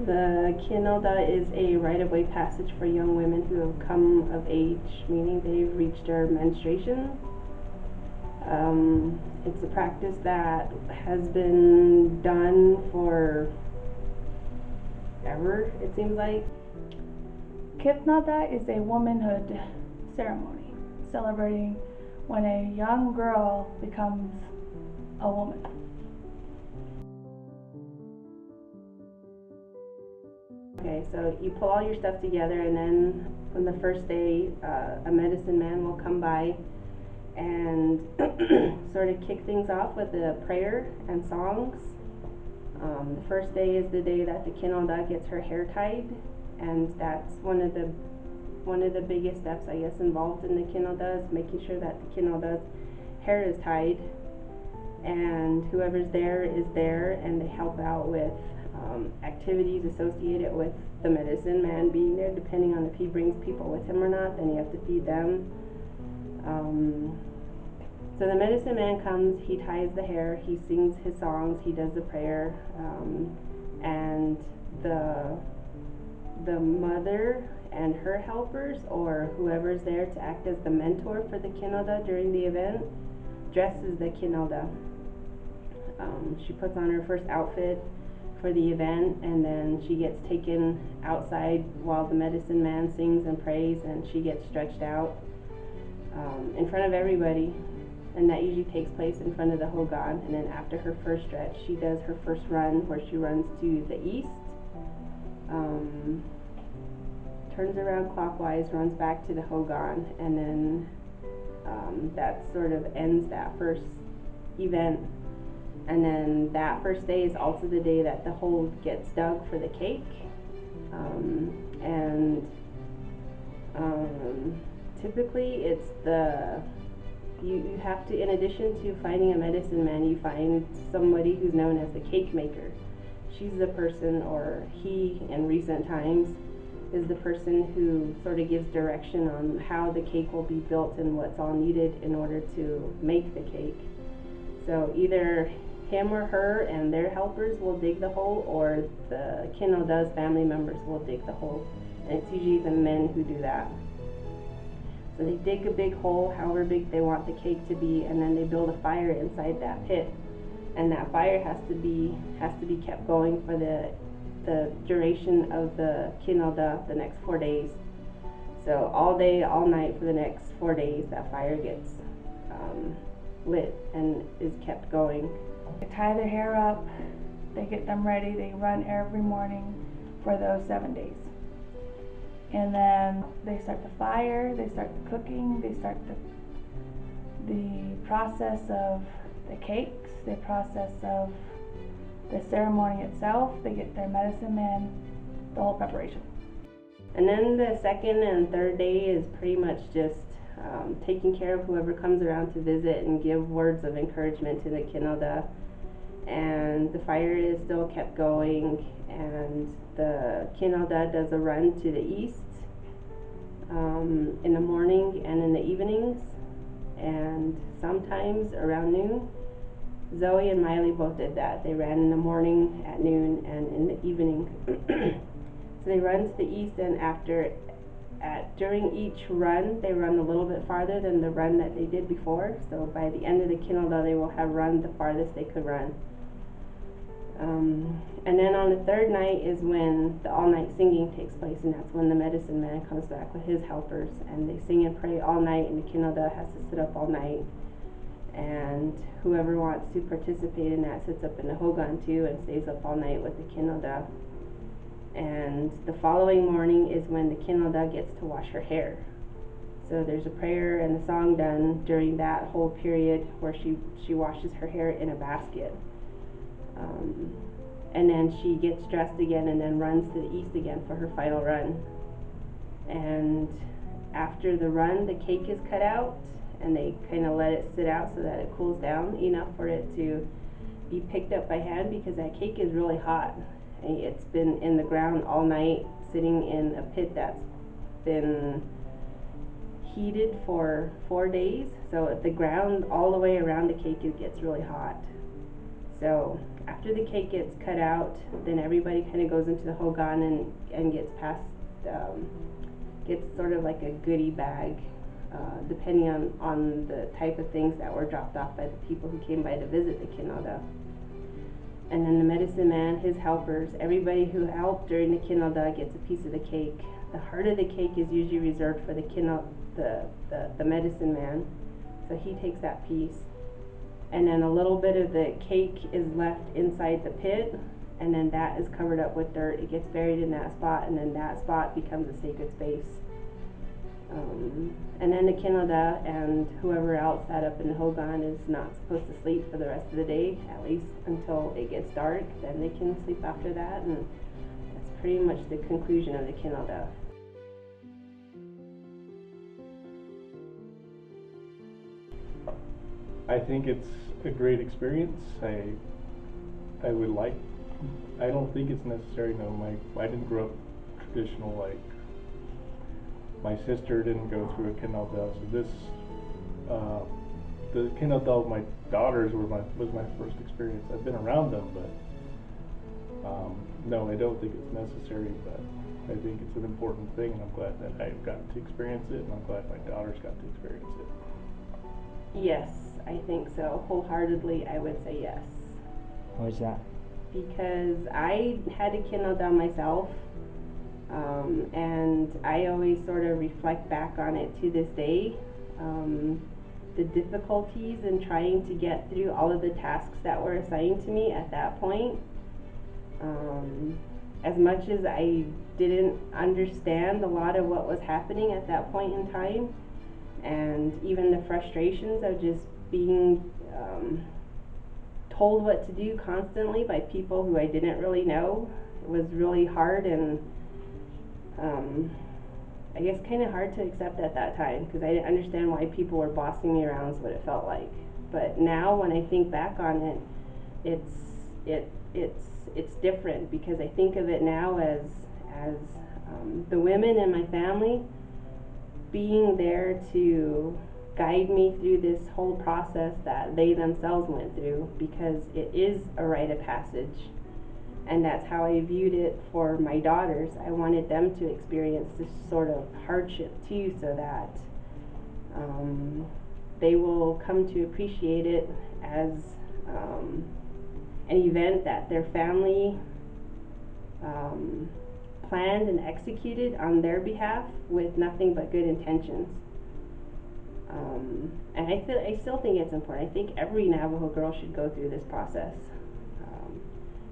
The Kinaaldá is a rite-of-way passage for young women who have come of age, meaning they've reached their menstruation. It's a practice that has been done for ever, it seems like. Kinaaldá is a womanhood ceremony celebrating when a young girl becomes a woman. Okay, so you pull all your stuff together, and then on the first day, a medicine man will come by and sort of kick things off with a prayer and songs. The first day is the day that the Kinaaldá gets her hair tied, and that's one of the biggest steps, I guess, involved in the Kinaaldá is making sure that the Kinaaldā's hair is tied, and whoever's there is there, and they help out with activities associated with the medicine man being there. Depending on if he brings people with him or not, then you have to feed them. So the medicine man comes, he ties the hair, he sings his songs, he does the prayer, and the mother and her helpers, or whoever's there to act as the mentor for the Kinaaldá during the event, dresses the Kinaaldá. She puts on her first outfit for the event, and then she gets taken outside while the medicine man sings and prays, and she gets stretched out in front of everybody, and that usually takes place in front of the Hogan. And then after her first stretch, she does her first run, where she runs to the east, turns around clockwise, runs back to the Hogan, and then that sort of ends that first event. And then that first day is also the day that the hole gets dug for the cake. Typically it's you have to, in addition to finding a medicine man, you find somebody who's known as the cake maker. She's the person, or he in recent times is the person who sort of gives direction on how the cake will be built and what's all needed in order to make the cake. So either him or her and their helpers will dig the hole, or the Kinaaldá's family members will dig the hole, and it's usually the men who do that. So they dig a big hole, however big they want the cake to be, and then they build a fire inside that pit, and that fire has to be kept going for the duration of the Kinaaldá, the next 4 days. So all day, all night for the next 4 days, that fire gets lit and is kept going. They tie their hair up, they get them ready, they run every morning for those 7 days. And then they start the fire, they start the cooking, they start the process of the cakes, the process of the ceremony itself. They get their medicine man, the whole preparation. And then the second and third day is pretty much just taking care of whoever comes around to visit and give words of encouragement to the Kinaaldá. And the fire is still kept going, and the Kinaaldá does a run to the east in the morning and in the evenings, and sometimes around noon. Zoe and Miley both did that. They ran in the morning, at noon, and in the evening. So they run to the east, and during each run, they run a little bit farther than the run that they did before. So by the end of the Kinaaldá, they will have run the farthest they could run. And then on the third night is when the all-night singing takes place, and that's when the medicine man comes back with his helpers, and they sing and pray all night, and the Kinaaldá has to sit up all night. And whoever wants to participate in that sits up in the Hogan too and stays up all night with the Kinaaldá. And the following morning is when the Kinaaldá gets to wash her hair. So there's a prayer and a song done during that whole period where she washes her hair in a basket. And then she gets dressed again and then runs to the east again for her final run. And after the run, the cake is cut out, and they kind of let it sit out so that it cools down enough for it to be picked up by hand, because that cake is really hot. It's been in the ground all night, sitting in a pit that's been heated for 4 days. So at the ground all the way around the cake, it gets really hot. So after the cake gets cut out, then everybody kind of goes into the hogan and gets passed, gets sort of like a goodie bag, depending on the type of things that were dropped off by the people who came by to visit the Kinaaldá. And then the medicine man, his helpers, everybody who helped during the Kinaaldá gets a piece of the cake. The heart of the cake is usually reserved for the medicine man, so he takes that piece. And then a little bit of the cake is left inside the pit, and then that is covered up with dirt. It gets buried in that spot, and then that spot becomes a sacred space. And then the Kinaaldá and whoever else sat up in the hogan is not supposed to sleep for the rest of the day, at least until it gets dark. Then they can sleep after that, and that's pretty much the conclusion of the Kinaaldá. I think it's a great experience. I would like. I don't think it's necessary. No, I didn't grow up traditional. Like my sister didn't go through a Kinaaldá, so this the Kinaaldá of my daughters was my first experience. I've been around them, but no, I don't think it's necessary. But I think it's an important thing, and I'm glad that I got to experience it, and I'm glad my daughters got to experience it. Yes, I think so. Wholeheartedly, I would say yes. Why is that? Because I had a Kinaaldá myself, and I always sort of reflect back on it to this day. The difficulties in trying to get through all of the tasks that were assigned to me at that point. As much as I didn't understand a lot of what was happening at that point in time, and even the frustrations of just being told what to do constantly by people who I didn't really know, it was really hard, and I guess kind of hard to accept at that time, because I didn't understand why people were bossing me around is what it felt like. But now when I think back on it, it's different, because I think of it now as the women in my family being there to guide me through this whole process that they themselves went through, because it is a rite of passage. And that's how I viewed it for my daughters. I wanted them to experience this sort of hardship too, so that they will come to appreciate it as an event that their family planned and executed on their behalf with nothing but good intentions. And I still think it's important. I think every Navajo girl should go through this process.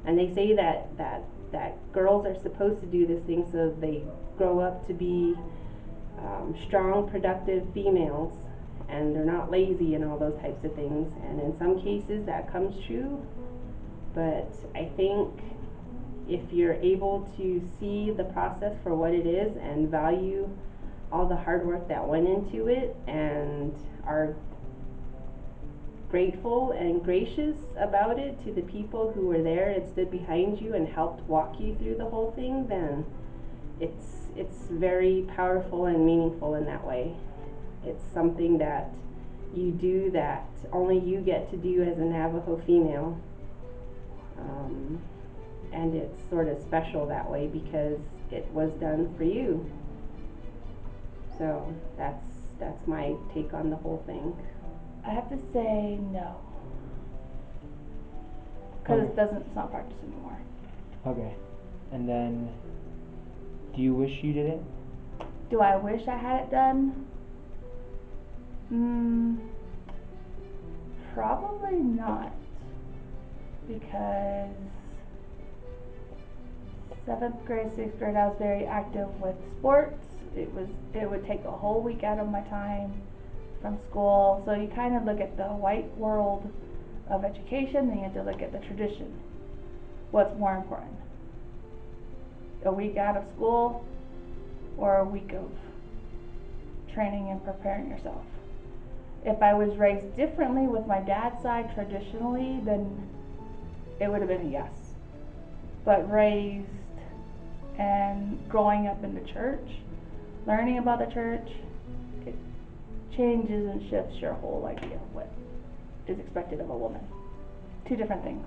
And they say that girls are supposed to do this thing so they grow up to be strong, productive females, and they're not lazy and all those types of things. And in some cases that comes true, but I think if you're able to see the process for what it is and value all the hard work that went into it, and are grateful and gracious about it to the people who were there and stood behind you and helped walk you through the whole thing, then it's very powerful and meaningful in that way. It's something that you do that only you get to do as a Navajo female, and it's sort of special that way because it was done for you. So that's my take on the whole thing. I have to say no, because it's not practiced anymore. Okay. And then, do you wish you did it? Do I wish I had it done? Probably not, because 7th grade, 6th grade, I was very active with sports. It would take a whole week out of my time from school. So you kind of look at the white world of education, then you have to look at the tradition. What's more important? A week out of school or a week of training and preparing yourself? If I was raised differently with my dad's side traditionally, then it would have been a yes. But raised and growing up in the church, learning about the church, it changes and shifts your whole idea of what is expected of a woman. Two different things.